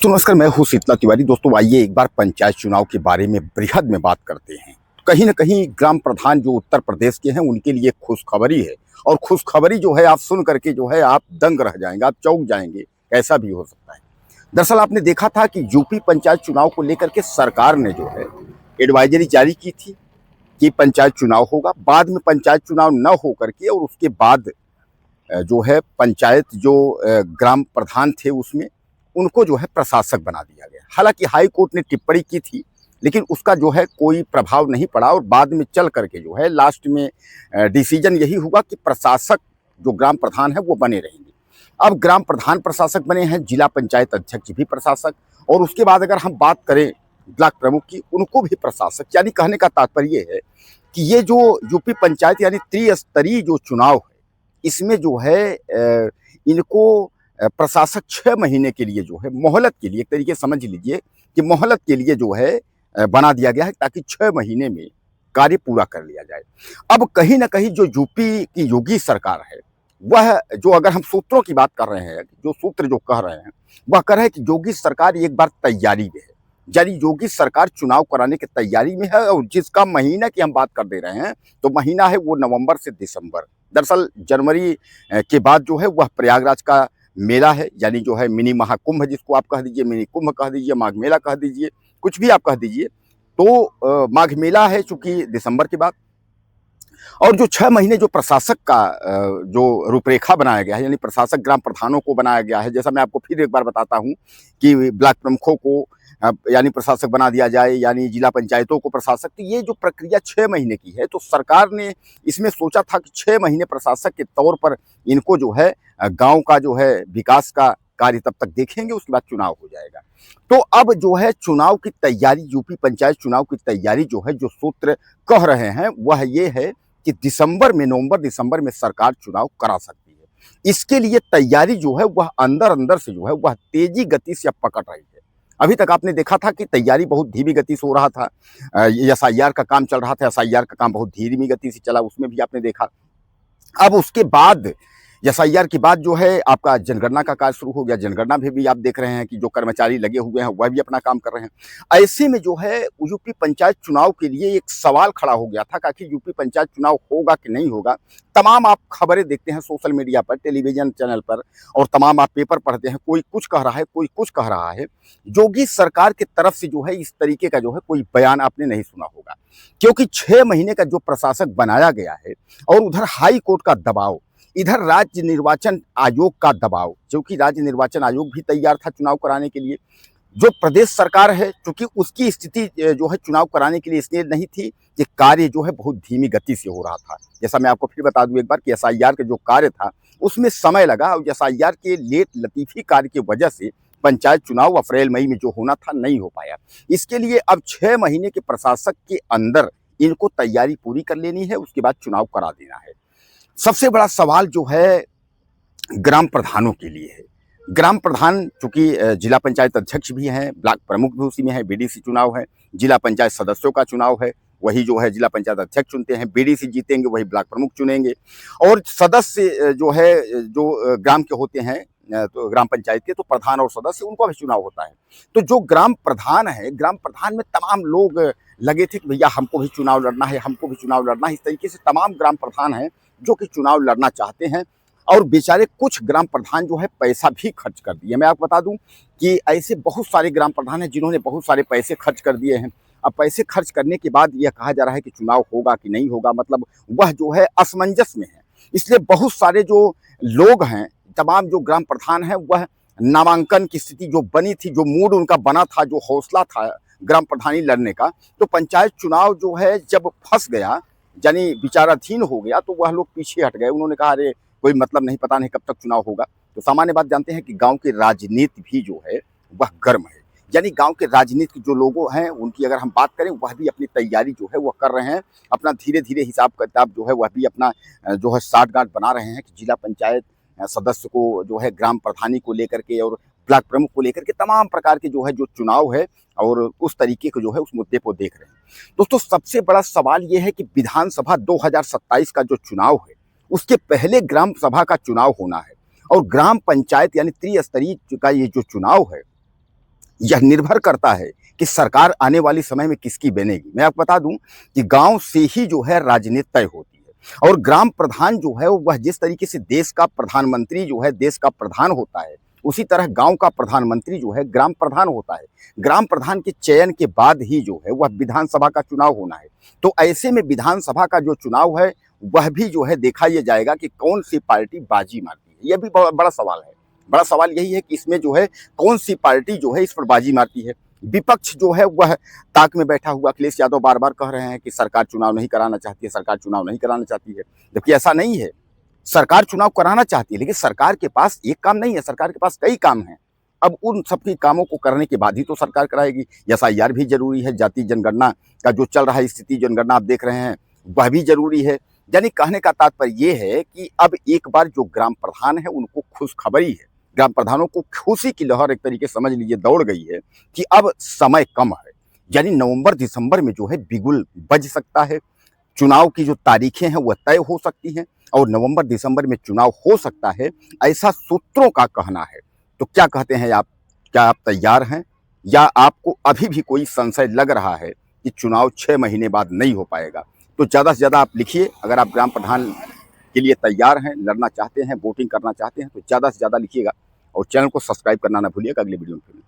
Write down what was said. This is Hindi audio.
तो नमस्कार, मैं हूँ शीतला तिवारी। दोस्तों, आइए एक बार पंचायत चुनाव के बारे में बृहद में बात करते हैं। कहीं न कहीं ग्राम प्रधान जो उत्तर प्रदेश के हैं, उनके लिए खुशखबरी है और खुशखबरी जो है आप सुन करके जो है आप दंग रह जाएँगे, आप चौंक जाएँगे, ऐसा भी हो सकता है। दरअसल आपने देखा था कि यूपी पंचायत चुनाव को लेकर के सरकार ने जो है एडवाइज़री जारी की थी कि पंचायत चुनाव होगा। बाद में पंचायत चुनाव न हो करके और उसके बाद जो है पंचायत जो ग्राम प्रधान थे उसमें उनको जो है प्रशासक बना दिया गया। हालाँकि हाई कोर्ट ने टिप्पणी की थी, लेकिन उसका जो है कोई प्रभाव नहीं पड़ा और बाद में चल करके जो है लास्ट में डिसीजन यही हुआ कि प्रशासक जो ग्राम प्रधान है वो बने रहेंगे। अब ग्राम प्रधान प्रशासक बने हैं, जिला पंचायत अध्यक्ष भी प्रशासक, और उसके बाद अगर हम बात करें ब्लॉक प्रमुख की, उनको भी प्रशासक। यानी कहने का तात्पर्य है कि ये जो यूपी पंचायत यानी त्रिस्तरीय जो चुनाव है, इसमें जो है इनको प्रशासक 6 महीने के लिए जो है मोहलत के लिए, एक तरीके से समझ लीजिए कि मोहलत के लिए जो है बना दिया गया है, ताकि 6 महीने में कार्य पूरा कर लिया जाए। अब कहीं न कहीं जो यूपी की योगी सरकार है, वह जो अगर हम सूत्रों की बात कर रहे हैं, जो सूत्र जो कह रहे हैं, वह कह रहे हैं कि योगी सरकार एक बार तैयारी में है। यानी योगी सरकार चुनाव कराने की तैयारी में है और जिसका महीना की हम बात कर दे रहे हैं, तो महीना है वो नवंबर से दिसंबर। दरअसल जनवरी के बाद जो है वह प्रयागराज का मेला है, यानी जो है मिनी महाकुंभ जिसको आप कह दीजिए, मिनी कुंभ कह दीजिए, माघ मेला कह दीजिए, कुछ भी आप कह दीजिए। तो माघ मेला है चूँकि दिसंबर के बाद। और जो 6 महीने जो प्रशासक का जो रूपरेखा बनाया गया है, यानी प्रशासक ग्राम प्रधानों को बनाया गया है, जैसा मैं आपको फिर एक बार बताता हूँ कि ब्लॉक प्रमुखों को यानी प्रशासक बना दिया जाए, यानी जिला पंचायतों को प्रशासक। तो ये जो प्रक्रिया 6 महीने की है, तो सरकार ने इसमें सोचा था कि 6 महीने प्रशासक के तौर पर इनको जो है गाँव का जो है विकास का कार्य तब तक देखेंगे, उसके बाद चुनाव हो जाएगा। तो अब जो है चुनाव की तैयारी, यूपी पंचायत चुनाव की तैयारी जो है, जो सूत्र कह रहे हैं, वह ये है कि दिसंबर में, नवंबर दिसंबर में सरकार चुनाव करा सकती है। इसके लिए तैयारी जो है वह अंदर-अंदर से जो है वह तेजी गति से अब पकड़ रही है। अभी तक आपने देखा था कि तैयारी बहुत धीमी गति से हो रहा था। एसआईआर का काम चल रहा था, एसआईआर का काम बहुत धीमी गति से चला, उसमें भी आपने देखा। अब उसके बाद एसआईआर के बाद जो है आपका जनगणना का कार्य शुरू हो गया। जनगणना में भी आप देख रहे हैं कि जो कर्मचारी लगे हुए हैं वह भी अपना काम कर रहे हैं। ऐसे में जो है यूपी पंचायत चुनाव के लिए एक सवाल खड़ा हो गया था कि आखिर यूपी पंचायत चुनाव होगा कि नहीं होगा। तमाम आप खबरें देखते हैं सोशल मीडिया पर, टेलीविजन चैनल पर, और तमाम आप पेपर पढ़ते हैं, कोई कुछ कह रहा है, कोई कुछ कह रहा है। योगी सरकार की तरफ से जो है इस तरीके का जो है कोई बयान आपने नहीं सुना होगा, क्योंकि 6 महीने का जो प्रशासक बनाया गया है और उधर हाई कोर्ट का दबाव, इधर राज्य निर्वाचन आयोग का दबाव, क्योंकि राज्य निर्वाचन आयोग भी तैयार था चुनाव कराने के लिए। जो प्रदेश सरकार है, चूंकि उसकी स्थिति जो है चुनाव कराने के लिए इसलिए नहीं थी कि कार्य जो है बहुत धीमी गति से हो रहा था। जैसा मैं आपको फिर बता दूं एक बार कि एसआईआर का जो कार्य था उसमें समय लगा, और एसआईआर के लेट लतीफी कार्य की वजह से पंचायत चुनाव अप्रैल मई में जो होना था नहीं हो पाया। इसके लिए अब 6 महीने के प्रशासक के अंदर इनको तैयारी पूरी कर लेनी है, उसके बाद चुनाव करा देना है। सबसे बड़ा सवाल जो है ग्राम प्रधानों के लिए है। ग्राम प्रधान चूँकि जिला पंचायत अध्यक्ष भी हैं, ब्लॉक प्रमुख भी उसी में है, बीडीसी चुनाव है, जिला पंचायत सदस्यों का चुनाव है, वही जो है जिला पंचायत अध्यक्ष चुनते हैं, बीडीसी जीतेंगे वही ब्लॉक प्रमुख चुनेंगे, और सदस्य जो है जो ग्राम के होते हैं, तो ग्राम पंचायत के तो प्रधान और सदस्य, उनका भी चुनाव होता है। तो जो ग्राम प्रधान है, ग्राम प्रधान में तमाम लोग लगे थे कि भैया हमको भी चुनाव लड़ना है, हमको भी चुनाव लड़ना है। इस तरीके से तमाम ग्राम प्रधान हैं जो कि चुनाव लड़ना चाहते हैं, और बेचारे कुछ ग्राम प्रधान जो है पैसा भी खर्च कर दिए। मैं आपको बता दूं कि ऐसे बहुत सारे ग्राम प्रधान हैं जिन्होंने बहुत सारे पैसे खर्च कर दिए हैं। अब पैसे खर्च करने के बाद यह कहा जा रहा है कि चुनाव होगा कि नहीं होगा, मतलब वह जो है असमंजस में है। इसलिए बहुत सारे जो लोग हैं, तमाम जो ग्राम प्रधान हैं, वह नामांकन की स्थिति जो बनी थी, जो मूड उनका बना था, जो हौसला था ग्राम प्रधानी लड़ने का, तो पंचायत चुनाव जो है जब फंस गया, यानी विचाराधीन हो गया, तो वह लोग पीछे हट गए। उन्होंने कहा अरे कोई मतलब नहीं, पता नहीं कब तक चुनाव होगा। तो सामान्य बात जानते हैं कि गांव की राजनीति भी जो है वह गर्म है, यानी गांव के राजनीतिक जो लोग हैं उनकी अगर हम बात करें, वह भी अपनी तैयारी जो है वह कर रहे हैं, अपना धीरे धीरे हिसाब किताब जो है वह भी अपना जो है साठगांठ बना रहे हैं कि जिला पंचायत सदस्य को जो है ग्राम प्रधानी को लेकर के और ब्लॉक प्रमुख को लेकर के तमाम प्रकार के जो है जो चुनाव है, और उस तरीके को जो है उस मुद्दे को देख रहे हैं। दोस्तों, सबसे बड़ा सवाल ये है कि विधानसभा 2027 का जो चुनाव है, उसके पहले ग्राम सभा का चुनाव होना है, और ग्राम पंचायत यानी त्रिस्तरीय का ये जो चुनाव है, यह निर्भर करता है कि सरकार आने वाले समय में किसकी बनेगी। मैं आपको बता दूं कि गांव से ही जो है राजनीति तय होती है, और ग्राम प्रधान जो है वह जिस तरीके से देश का प्रधानमंत्री जो है देश का प्रधान होता है, उसी तरह गांव का प्रधानमंत्री जो है ग्राम प्रधान होता है। ग्राम प्रधान के चयन के बाद ही जो है वह विधानसभा का चुनाव होना है। तो ऐसे में विधानसभा का जो चुनाव है वह भी जो है देखा यह जाएगा कि कौन सी पार्टी बाजी मारती है। यह भी बड़ा सवाल है। बड़ा सवाल यही है कि इसमें जो है कौन सी पार्टी जो है इस पर बाजी मारती है। विपक्ष जो है वह ताक में बैठा हुआ अखिलेश यादव बार बार कह रहे हैं कि सरकार चुनाव नहीं कराना चाहती है, सरकार चुनाव नहीं कराना चाहती है, जबकि ऐसा नहीं है। सरकार चुनाव कराना चाहती है, लेकिन सरकार के पास एक काम नहीं है, सरकार के पास कई काम हैं। अब उन सबके कामों को करने के बाद ही तो सरकार कराएगी। एसआईआर भी जरूरी है, जाति जनगणना का जो चल रहा है, स्थिति जनगणना आप देख रहे हैं, वह भी जरूरी है। यानी कहने का तात्पर्य ये है कि अब एक बार जो ग्राम प्रधान है उनको खुशखबरी है, ग्राम प्रधानों को खुशी की लहर एक तरीके समझ लीजिए दौड़ गई है कि अब समय कम है। यानी नवंबर दिसंबर में जो है बिगुल बज सकता है, चुनाव की जो तारीखें हैं वह तय हो सकती हैं, और नवंबर दिसंबर में चुनाव हो सकता है, ऐसा सूत्रों का कहना है। तो क्या कहते हैं आप? क्या आप तैयार हैं, या आपको अभी भी कोई संशय लग रहा है कि चुनाव 6 महीने बाद नहीं हो पाएगा? तो ज़्यादा से ज़्यादा आप लिखिए। अगर आप ग्राम प्रधान के लिए तैयार हैं, लड़ना चाहते हैं, वोटिंग करना चाहते हैं, तो ज़्यादा से ज़्यादा लिखिएगा, और चैनल को सब्सक्राइब करना ना भूलिएगा। अगले वीडियो में फिर